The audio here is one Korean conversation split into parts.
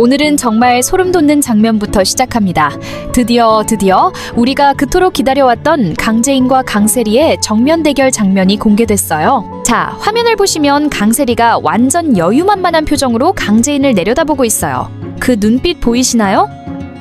오늘은 정말 소름 돋는 장면부터 시작합니다. 드디어 우리가 그토록 기다려왔던 강재인과 강세리의 정면 대결 장면이 공개됐어요. 자, 화면을 보시면 강세리가 완전 여유만만한 표정으로 강재인을 내려다보고 있어요. 그 눈빛 보이시나요?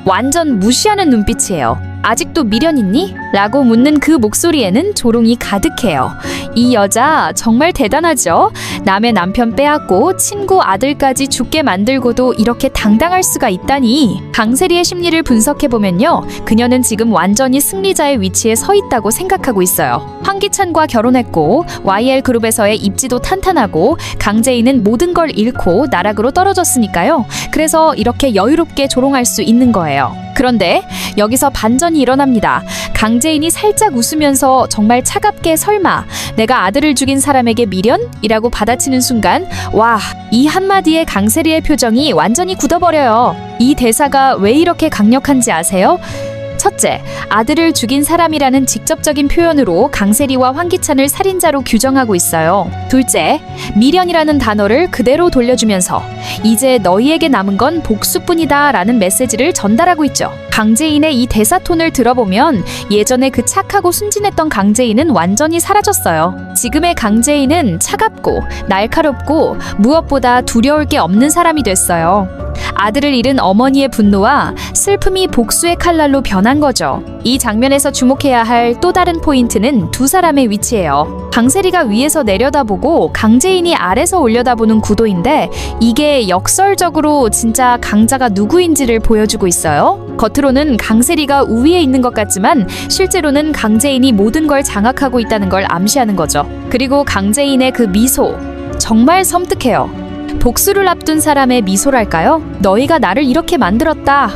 완전 무시하는 눈빛이에요. 아직도 미련 있니? 라고 묻는 그 목소리에는 조롱이 가득해요. 이 여자 정말 대단하죠? 남의 남편 빼앗고 친구 아들까지 죽게 만들고도 이렇게 당당할 수가 있다니. 강세리의 심리를 분석해보면요, 그녀는 지금 완전히 승리자의 위치에 서 있다고 생각하고 있어요. 황기찬과 결혼했고 YL그룹에서의 입지도 탄탄하고 강재인은 모든 걸 잃고 나락으로 떨어졌으니까요. 그래서 이렇게 여유롭게 조롱할 수 있는 거예요. 그런데 여기서 반전이 일어납니다. 강재인이 살짝 웃으면서 정말 차갑게 설마 내가 아들을 죽인 사람에게 미련? 이라고 받아치는 순간, 와, 이 한마디에 강세리의 표정이 완전히 굳어버려요. 이 대사가 왜 이렇게 강력한지 아세요? 첫째, 아들을 죽인 사람이라는 직접적인 표현으로 강세리와 황기찬을 살인자로 규정하고 있어요. 둘째, 미련이라는 단어를 그대로 돌려주면서 이제 너희에게 남은 건 복수뿐이다 라는 메시지를 전달하고 있죠. 강재인의 이 대사 톤을 들어보면 예전에 그 착하고 순진했던 강재인은 완전히 사라졌어요. 지금의 강재인은 차갑고 날카롭고 무엇보다 두려울 게 없는 사람이 됐어요. 아들을 잃은 어머니의 분노와 슬픔이 복수의 칼날로 변한 거죠. 이 장면에서 주목해야 할 또 다른 포인트는 두 사람의 위치예요. 강세리가 위에서 내려다보고 강재인이 아래서 올려다보는 구도인데, 이게 역설적으로 진짜 강자가 누구인지를 보여주고 있어요. 겉으로는 강세리가 우위에 있는 것 같지만 실제로는 강재인이 모든 걸 장악하고 있다는 걸 암시하는 거죠. 그리고 강재인의 그 미소, 정말 섬뜩해요. 복수를 앞둔 사람의 미소랄까요? 너희가 나를 이렇게 만들었다.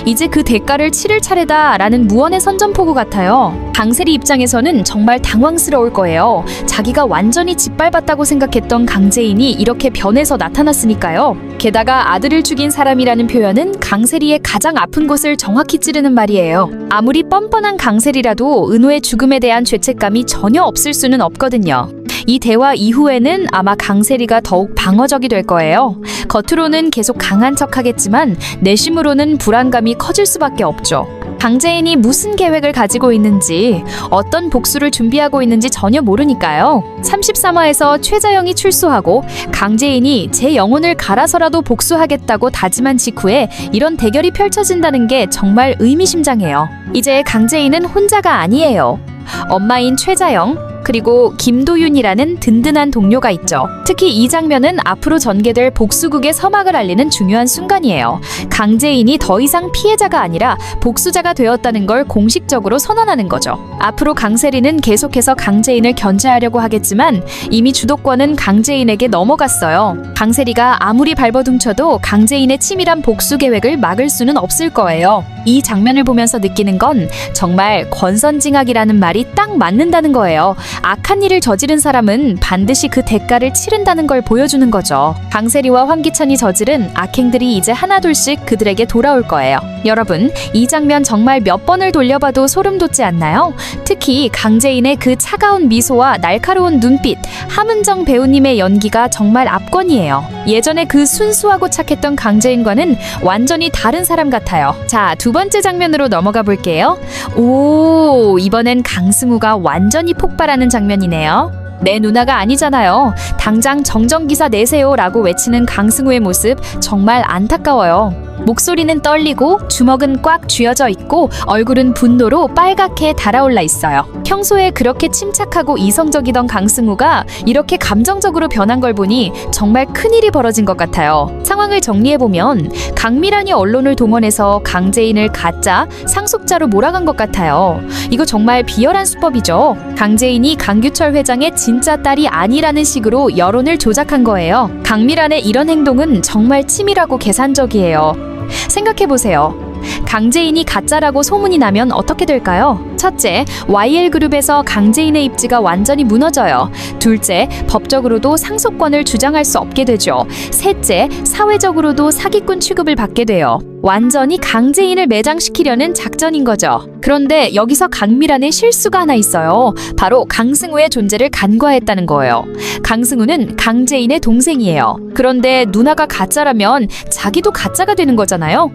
이제 그 대가를 치를 차례다 라는 무언의 선전포고 같아요. 강세리 입장에서는 정말 당황스러울 거예요. 자기가 완전히 짓밟았다고 생각했던 강재인이 이렇게 변해서 나타났으니까요. 게다가 아들을 죽인 사람이라는 표현은 강세리의 가장 아픈 곳을 정확히 찌르는 말이에요. 아무리 뻔뻔한 강세리라도 은호의 죽음에 대한 죄책감이 전혀 없을 수는 없거든요. 이 대화 이후에는 아마 강세리가 더욱 방어적이 될 거예요. 겉으로는 계속 강한 척 하겠지만 내심으로는 불안감이 커질 수밖에 없죠. 강재인이 무슨 계획을 가지고 있는지, 어떤 복수를 준비하고 있는지 전혀 모르니까요. 33화에서 최자영이 출소하고 강재인이 제 영혼을 갈아서라도 복수하겠다고 다짐한 직후에 이런 대결이 펼쳐진다는 게 정말 의미심장해요. 이제 강재인은 혼자가 아니에요. 엄마인 최자영, 그리고 김도윤이라는 든든한 동료가 있죠. 특히 이 장면은 앞으로 전개될 복수극의 서막을 알리는 중요한 순간이에요. 강재인이 더 이상 피해자가 아니라 복수자가 되었다는 걸 공식적으로 선언하는 거죠. 앞으로 강세리는 계속해서 강재인을 견제하려고 하겠지만 이미 주도권은 강재인에게 넘어갔어요. 강세리가 아무리 발버둥쳐도 강재인의 치밀한 복수 계획을 막을 수는 없을 거예요. 이 장면을 보면서 느끼는 건 정말 권선징악이라는 말이 딱 맞는다는 거예요. 악한 일을 저지른 사람은 반드시 그 대가를 치른다는 걸 보여주는 거죠. 강세리와 황기찬이 저지른 악행들이 이제 하나둘씩 그들에게 돌아올 거예요. 여러분, 이 장면 정말 몇 번을 돌려봐도 소름 돋지 않나요? 특히 강재인의 그 차가운 미소와 날카로운 눈빛, 함은정 배우님의 연기가 정말 압권이에요. 예전에 그 순수하고 착했던 강재인과는 완전히 다른 사람 같아요. 자, 두 번째 장면으로 넘어가 볼게요. 오, 이번엔 강승우가 완전히 폭발하는 장면이네요. 내 누나가 아니잖아요. 당장 정정기사 내세요 라고 외치는 강승우의 모습 정말 안타까워요. 목소리는 떨리고 주먹은 꽉 쥐어져 있고 얼굴은 분노로 빨갛게 달아올라 있어요. 평소에 그렇게 침착하고 이성적이던 강승우가 이렇게 감정적으로 변한 걸 보니 정말 큰일이 벌어진 것 같아요. 상황을 정리해보면 강미란이 언론을 동원해서 강재인을 가짜 상속자로 몰아간 것 같아요. 이거 정말 비열한 수법이죠. 강재인이 강규철 회장의 진짜 딸이 아니라는 식으로 여론을 조작한 거예요. 강미란의 이런 행동은 정말 치밀하고 계산적이에요. 생각해보세요. 강재인이 가짜라고 소문이 나면 어떻게 될까요? 첫째, YL그룹에서 강재인의 입지가 완전히 무너져요. 둘째, 법적으로도 상속권을 주장할 수 없게 되죠. 셋째, 사회적으로도 사기꾼 취급을 받게 돼요. 완전히 강재인을 매장시키려는 작전인 거죠. 그런데 여기서 강미란의 실수가 하나 있어요. 바로 강승우의 존재를 간과했다는 거예요. 강승우는 강재인의 동생이에요. 그런데 누나가 가짜라면 자기도 가짜가 되는 거잖아요.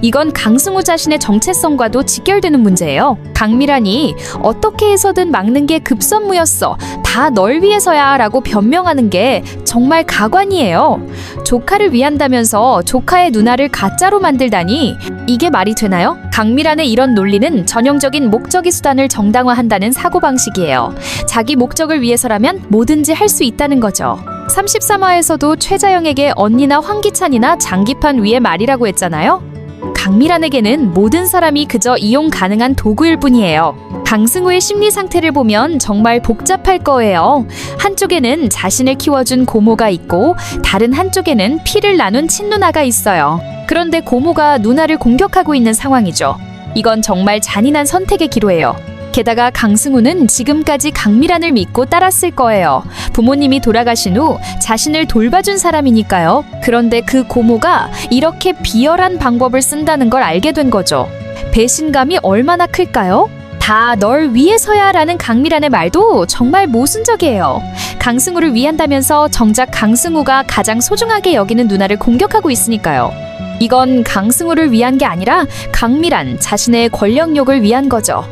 이건 강승우 자신의 정체성과도 직결되는 문제예요. 강미란이 어떻게 해서든 막는 게 급선무였어. 다 널 위해서야 라고 변명하는 게 정말 가관이에요. 조카를 위한다면서 조카의 누나를 가짜로 만들다니 이게 말이 되나요? 강미란의 이런 논리는 전형적인 목적이 수단을 정당화한다는 사고방식이에요. 자기 목적을 위해서라면 뭐든지 할 수 있다는 거죠. 33화에서도 최자영에게 언니나 황기찬이나 장기판 위의 말이라고 했잖아요. 강미란에게는 모든 사람이 그저 이용 가능한 도구일 뿐이에요. 강승우의 심리 상태를 보면 정말 복잡할 거예요. 한쪽에는 자신을 키워준 고모가 있고 다른 한쪽에는 피를 나눈 친누나가 있어요. 그런데 고모가 누나를 공격하고 있는 상황이죠. 이건 정말 잔인한 선택의 기로예요. 게다가 강승우는 지금까지 강미란을 믿고 따랐을 거예요. 부모님이 돌아가신 후 자신을 돌봐준 사람이니까요. 그런데 그 고모가 이렇게 비열한 방법을 쓴다는 걸 알게 된 거죠. 배신감이 얼마나 클까요? 다 널 위해서야 라는 강미란의 말도 정말 모순적이에요. 강승우를 위한다면서 정작 강승우가 가장 소중하게 여기는 누나를 공격하고 있으니까요. 이건 강승우를 위한 게 아니라 강미란 자신의 권력욕을 위한 거죠.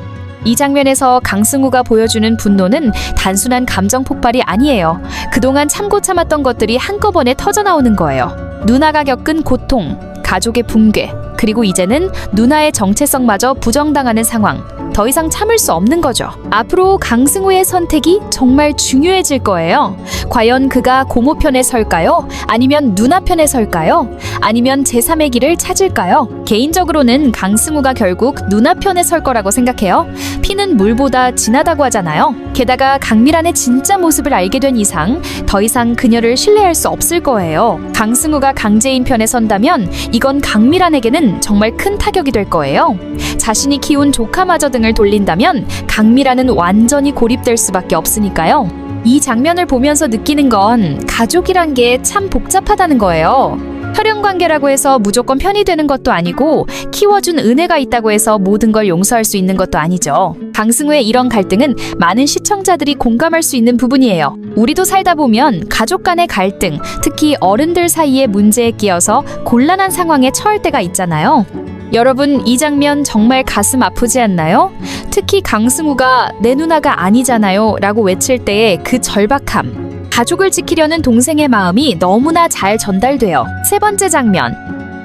이 장면에서 강승우가 보여주는 분노는 단순한 감정 폭발이 아니에요. 그동안 참고 참았던 것들이 한꺼번에 터져나오는 거예요. 누나가 겪은 고통, 가족의 붕괴, 그리고 이제는 누나의 정체성마저 부정당하는 상황. 더 이상 참을 수 없는 거죠. 앞으로 강승우의 선택이 정말 중요해질 거예요. 과연 그가 고모 편에 설까요? 아니면 누나 편에 설까요? 아니면 제3의 길을 찾을까요? 개인적으로는 강승우가 결국 누나 편에 설 거라고 생각해요. 피는 물보다 진하다고 하잖아요. 게다가 강미란의 진짜 모습을 알게 된 이상 더 이상 그녀를 신뢰할 수 없을 거예요. 강승우가 강재인 편에 선다면 이건 강미란에게는 정말 큰 타격이 될 거예요. 자신이 키운 조카마저 등을 돌린다면 강미란은 완전히 고립될 수밖에 없으니까요. 이 장면을 보면서 느끼는 건 가족이란 게 참 복잡하다는 거예요. 혈연관계라고 해서 무조건 편이 되는 것도 아니고 키워준 은혜가 있다고 해서 모든 걸 용서할 수 있는 것도 아니죠. 강승우의 이런 갈등은 많은 시청자들이 공감할 수 있는 부분이에요. 우리도 살다 보면 가족 간의 갈등, 특히 어른들 사이의 문제에 끼어서 곤란한 상황에 처할 때가 있잖아요. 여러분, 이 장면 정말 가슴 아프지 않나요? 특히 강승우가 내 누나가 아니잖아요 라고 외칠 때의 그 절박함. 가족을 지키려는 동생의 마음이 너무나 잘 전달돼요. 세 번째 장면.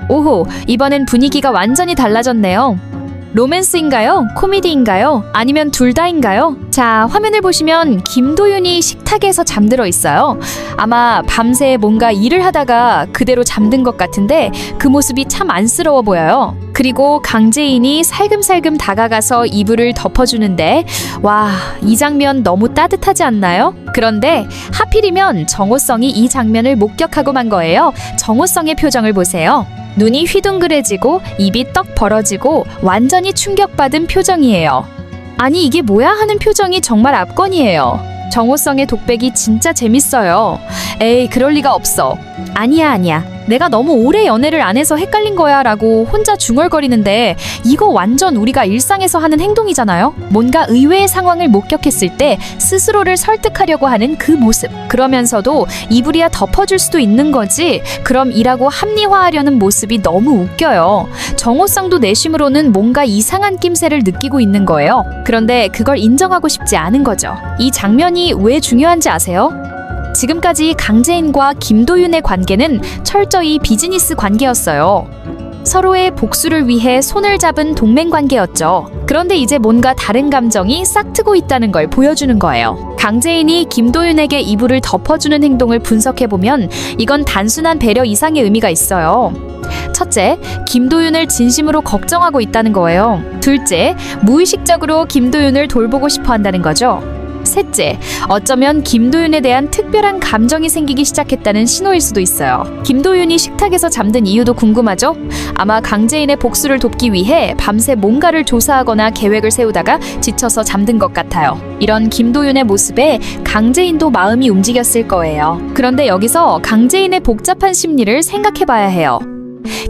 오호, 이번엔 분위기가 완전히 달라졌네요. 로맨스인가요? 코미디인가요? 아니면 둘 다인가요? 자, 화면을 보시면 김도윤이 식탁에서 잠들어 있어요. 아마 밤새 뭔가 일을 하다가 그대로 잠든 것 같은데 그 모습이 참 안쓰러워 보여요. 그리고 강재인이 살금살금 다가가서 이불을 덮어주는데 와, 이 장면 너무 따뜻하지 않나요? 그런데 하필이면 정호성이 이 장면을 목격하고 만 거예요. 정호성의 표정을 보세요. 눈이 휘둥그레지고 입이 떡 벌어지고 완전히 충격받은 표정이에요. 아니 이게 뭐야 하는 표정이 정말 압권이에요. 정호성의 독백이 진짜 재밌어요. 에이 그럴 리가 없어. 아니야. 내가 너무 오래 연애를 안 해서 헷갈린 거야 라고 혼자 중얼거리는데 이거 완전 우리가 일상에서 하는 행동이잖아요. 뭔가 의외의 상황을 목격했을 때 스스로를 설득하려고 하는 그 모습. 그러면서도 이불이야 덮어줄 수도 있는 거지. 그럼 이라고 합리화하려는 모습이 너무 웃겨요. 정호성도 내심으로는 뭔가 이상한 낌새를 느끼고 있는 거예요. 그런데 그걸 인정하고 싶지 않은 거죠. 이 장면이 왜 중요한지 아세요? 지금까지 강재인과 김도윤의 관계는 철저히 비즈니스 관계였어요. 서로의 복수를 위해 손을 잡은 동맹 관계였죠. 그런데 이제 뭔가 다른 감정이 싹트고 있다는 걸 보여주는 거예요. 강재인이 김도윤에게 이불을 덮어주는 행동을 분석해보면 이건 단순한 배려 이상의 의미가 있어요. 첫째, 김도윤을 진심으로 걱정하고 있다는 거예요. 둘째, 무의식적으로 김도윤을 돌보고 싶어 한다는 거죠. 셋째, 어쩌면 김도윤에 대한 특별한 감정이 생기기 시작했다는 신호일 수도 있어요. 김도윤이 식탁에서 잠든 이유도 궁금하죠? 아마 강재인의 복수를 돕기 위해 밤새 뭔가를 조사하거나 계획을 세우다가 지쳐서 잠든 것 같아요. 이런 김도윤의 모습에 강재인도 마음이 움직였을 거예요. 그런데 여기서 강재인의 복잡한 심리를 생각해봐야 해요.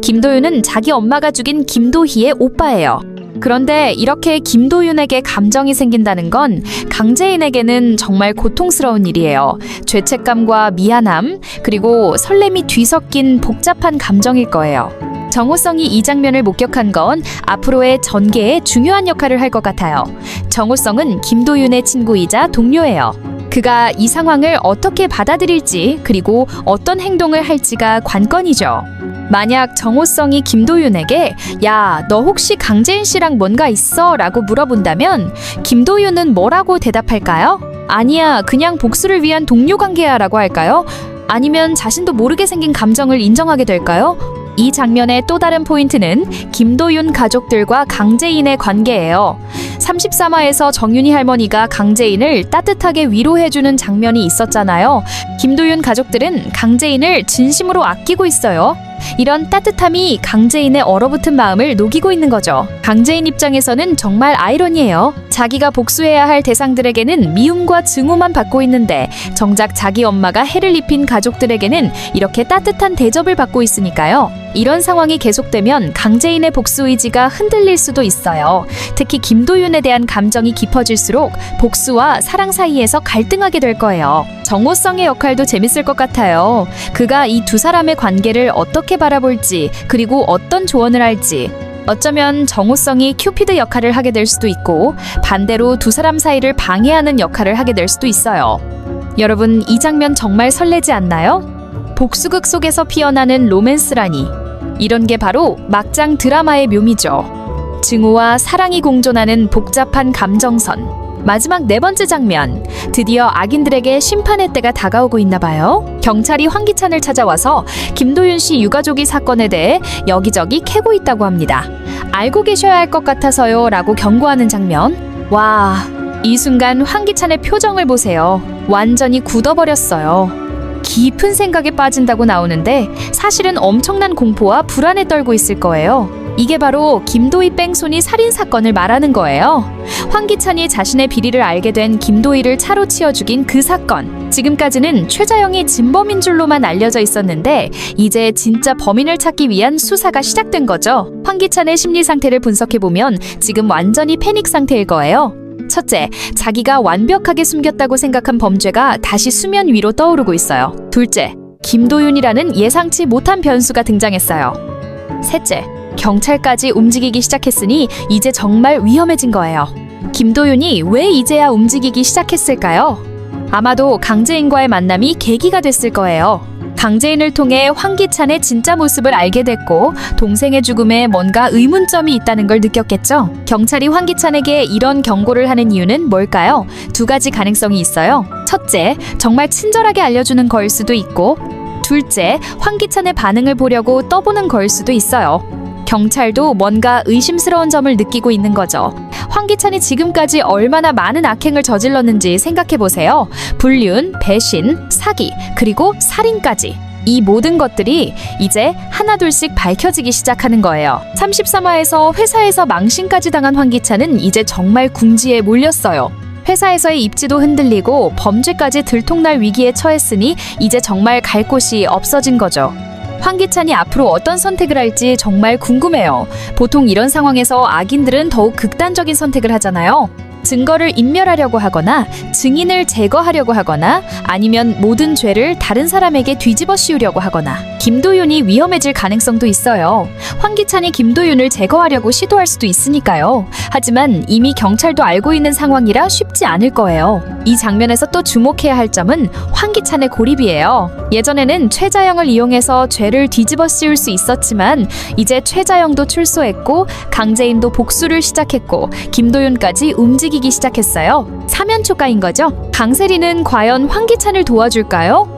김도윤은 자기 엄마가 죽인 김도희의 오빠예요. 그런데 이렇게 김도윤에게 감정이 생긴다는 건 강재인에게는 정말 고통스러운 일이에요. 죄책감과 미안함, 그리고 설렘이 뒤섞인 복잡한 감정일 거예요. 정호성이 이 장면을 목격한 건 앞으로의 전개에 중요한 역할을 할 것 같아요. 정호성은 김도윤의 친구이자 동료예요. 그가 이 상황을 어떻게 받아들일지, 그리고 어떤 행동을 할지가 관건이죠. 만약 정호성이 김도윤에게 야, 너 혹시 강재인 씨랑 뭔가 있어? 라고 물어본다면 김도윤은 뭐라고 대답할까요? 아니야, 그냥 복수를 위한 동료 관계야 라고 할까요? 아니면 자신도 모르게 생긴 감정을 인정하게 될까요? 이 장면의 또 다른 포인트는 김도윤 가족들과 강재인의 관계예요. 33화에서 정윤희 할머니가 강재인을 따뜻하게 위로해주는 장면이 있었잖아요. 김도윤 가족들은 강재인을 진심으로 아끼고 있어요. 이런 따뜻함이 강재인의 얼어붙은 마음을 녹이고 있는 거죠. 강재인 입장에서는 정말 아이러니해요. 자기가 복수해야 할 대상들에게는 미움과 증오만 받고 있는데 정작 자기 엄마가 해를 입힌 가족들에게는 이렇게 따뜻한 대접을 받고 있으니까요. 이런 상황이 계속되면 강재인의 복수 의지가 흔들릴 수도 있어요. 특히 김도윤에 대한 감정이 깊어질수록 복수와 사랑 사이에서 갈등하게 될 거예요. 정호성의 역할도 재밌을 것 같아요. 그가 이 두 사람의 관계를 어떻게 바라볼지, 그리고 어떤 조언을 할지. 어쩌면 정호성이 큐피드 역할을 하게 될 수도 있고, 반대로 두 사람 사이를 방해하는 역할을 하게 될 수도 있어요. 여러분, 이 장면 정말 설레지 않나요? 복수극 속에서 피어나는 로맨스라니. 이런 게 바로 막장 드라마의 묘미죠. 증오와 사랑이 공존하는 복잡한 감정선. 마지막 네 번째 장면. 드디어 악인들에게 심판의 때가 다가오고 있나 봐요. 경찰이 황기찬을 찾아와서 김도윤 씨 유가족이 사건에 대해 여기저기 캐고 있다고 합니다. 알고 계셔야 할 것 같아서요 라고 경고하는 장면. 와, 이 순간 황기찬의 표정을 보세요. 완전히 굳어버렸어요. 깊은 생각에 빠진다고 나오는데 사실은 엄청난 공포와 불안에 떨고 있을 거예요. 이게 바로 김도희 뺑소니 살인사건을 말하는 거예요. 황기찬이 자신의 비리를 알게 된 김도희를 차로 치어 죽인 그 사건. 지금까지는 최자영이 진범인 줄로만 알려져 있었는데 이제 진짜 범인을 찾기 위한 수사가 시작된 거죠. 황기찬의 심리 상태를 분석해보면 지금 완전히 패닉 상태일 거예요. 첫째, 자기가 완벽하게 숨겼다고 생각한 범죄가 다시 수면 위로 떠오르고 있어요. 둘째, 김도윤이라는 예상치 못한 변수가 등장했어요. 셋째, 경찰까지 움직이기 시작했으니 이제 정말 위험해진 거예요. 김도윤이 왜 이제야 움직이기 시작했을까요? 아마도 강재인과의 만남이 계기가 됐을 거예요. 강재인을 통해 황기찬의 진짜 모습을 알게 됐고 동생의 죽음에 뭔가 의문점이 있다는 걸 느꼈겠죠. 경찰이 황기찬에게 이런 경고를 하는 이유는 뭘까요? 두 가지 가능성이 있어요. 첫째, 정말 친절하게 알려주는 거일 수도 있고, 둘째, 황기찬의 반응을 보려고 떠보는 거일 수도 있어요. 경찰도 뭔가 의심스러운 점을 느끼고 있는 거죠. 황기찬이 지금까지 얼마나 많은 악행을 저질렀는지 생각해보세요. 불륜, 배신, 사기, 그리고 살인까지. 이 모든 것들이 이제 하나둘씩 밝혀지기 시작하는 거예요. 33화에서 회사에서 망신까지 당한 황기찬은 이제 정말 궁지에 몰렸어요. 회사에서의 입지도 흔들리고 범죄까지 들통날 위기에 처했으니 이제 정말 갈 곳이 없어진 거죠. 황기찬이 앞으로 어떤 선택을 할지 정말 궁금해요. 보통 이런 상황에서 악인들은 더욱 극단적인 선택을 하잖아요. 증거를 인멸하려고 하거나 증인을 제거하려고 하거나 아니면 모든 죄를 다른 사람에게 뒤집어 씌우려고 하거나. 김도윤이 위험해질 가능성도 있어요. 황기찬이 김도윤을 제거하려고 시도할 수도 있으니까요. 하지만 이미 경찰도 알고 있는 상황이라 쉽지 않을 거예요. 이 장면에서 또 주목해야 할 점은 황기찬의 고립이에요. 예전에는 최자영을 이용해서 죄를 뒤집어 씌울 수 있었지만 이제 최자영도 출소했고 강재인도 복수를 시작했고 김도윤까지 움직이기 시작했어요. 사면초가인 거죠. 강세리는 과연 황기찬을 도와줄까요?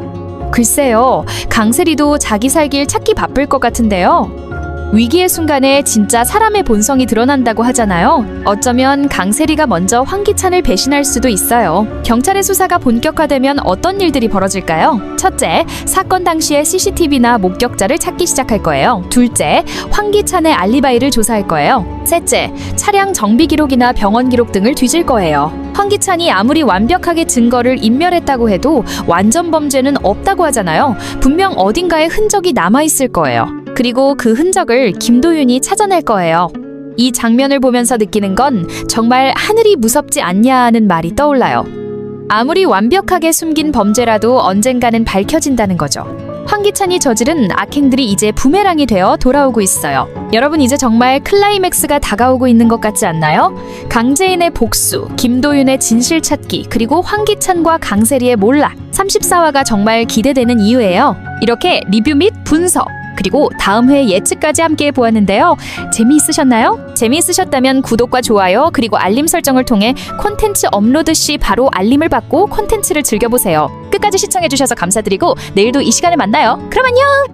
글쎄요, 강세리도 자기 살 길 찾기 바쁠 것 같은데요. 위기의 순간에 진짜 사람의 본성이 드러난다고 하잖아요. 어쩌면 강세리가 먼저 황기찬을 배신할 수도 있어요. 경찰의 수사가 본격화되면 어떤 일들이 벌어질까요? 첫째, 사건 당시의 CCTV나 목격자를 찾기 시작할 거예요. 둘째, 황기찬의 알리바이를 조사할 거예요. 셋째, 차량 정비 기록이나 병원 기록 등을 뒤질 거예요. 황기찬이 아무리 완벽하게 증거를 인멸했다고 해도 완전 범죄는 없다고 하잖아요. 분명 어딘가에 흔적이 남아있을 거예요. 그리고 그 흔적을 김도윤이 찾아낼 거예요. 이 장면을 보면서 느끼는 건 정말 하늘이 무섭지 않냐 하는 말이 떠올라요. 아무리 완벽하게 숨긴 범죄라도 언젠가는 밝혀진다는 거죠. 황기찬이 저지른 악행들이 이제 부메랑이 되어 돌아오고 있어요. 여러분, 이제 정말 클라이맥스가 다가오고 있는 것 같지 않나요? 강재인의 복수, 김도윤의 진실 찾기, 그리고 황기찬과 강세리의 몰락. 34화가 정말 기대되는 이유예요. 이렇게 리뷰 및 분석, 그리고 다음 회 예측까지 함께 보았는데요. 재미있으셨나요? 재미있으셨다면 구독과 좋아요, 그리고 알림 설정을 통해 콘텐츠 업로드 시 바로 알림을 받고 콘텐츠를 즐겨보세요. 끝까지 시청해주셔서 감사드리고 내일도 이 시간에 만나요. 그럼 안녕!